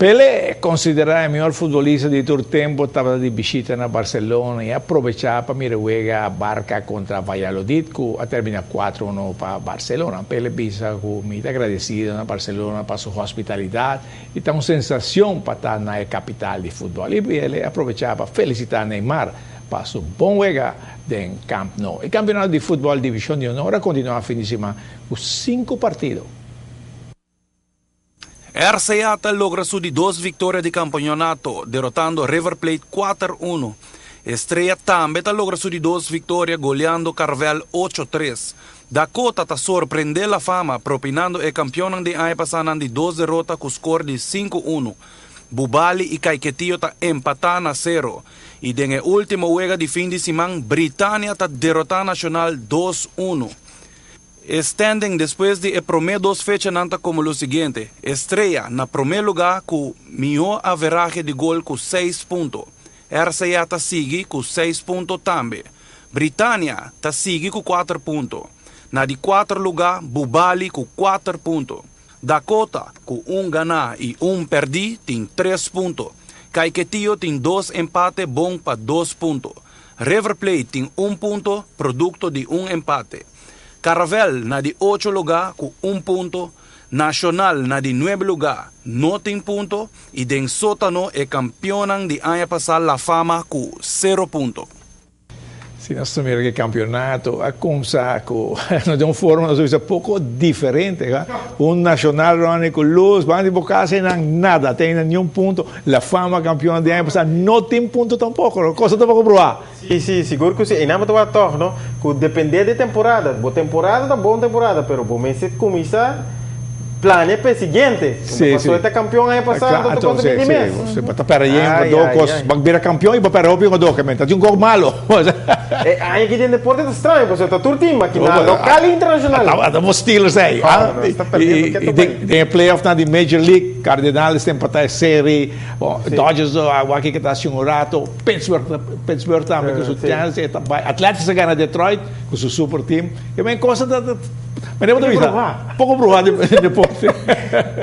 Pelé é considerado o melhor futebolista de todo o tempo, estava de visita na Barcelona e aproveitar para mirar a Barca contra Valladolid, que termina 4-1 para Barcelona. Pelé pensa que muito agradecido na Barcelona para sua hospitalidade e está uma sensação para estar na capital de futebol. E ele aproveitava para felicitar Neymar para seu bom jogo em Camp Nou. O campeonato de futebol Divisão de Honor continua a fim de semana com 5 partidos. RCA logra su de 2 vitórias de campeonato, derrotando River Plate 4-1. Estrella também logra su de 2 vitórias, goleando Carvel 8-3. Dakota sorprende la fama, propinando el campeón de año pasado de 2 derrotas con score de 5-1. Bubali y Caiquetillo empatan a 0. Y en el último juego de fin de semana, Britannia derrota Nacional 2-1. Standing después de primeras 2 fechas nanta como lo siguiente. Estrella na primeiro lugar com maior average de gol com 6 pontos. RCA sigue com 6 pontos também. Britannia sigue com 4 pontos. Na de 4 lugar, Bubali com 4 pontos. Dakota com 1 ganar e 1 perder tem 3 pontos. Caiquetillo tem 2 empates bom para 2 pontos. River Plate tem 1 ponto, produto de 1 empate. Carvel na de 8 lugar com 1 ponto, Nacional na de 9 lugar, não tem ponto, e den sótano é campeão de ano passado La Fama com 0 ponto. Se nós miramos o campeonato, a começar com de uma forma um pouco diferente. Nacional com luz, van de boca sem nada, tem nenhum ponto. La Fama campeão de ano passado não tem ponto tampouco, coisa tampouco provar. Sim, seguro que sim. E não é muito torno, que depende da temporada. Boa temporada é boa temporada, mas bom mês começa planeia para o seguinte. Sim. Você é campeão ano passado, você pode vir mesmo. Você está perdendo, vai virar campeão e vai perder o documento. Tem um gol malo. Aí que tem deporte estranho, você está todo time aqui na local e internacional. Estamos Steelers aí. E tem playoff na de Major League, Cardinals tem para estar série, Dodgers aqui que está assim um rato, Pittsburgh também com o Giants, Atlético ganha Detroit com o seu super team. E bem coisa da... Mas pouco provar depois.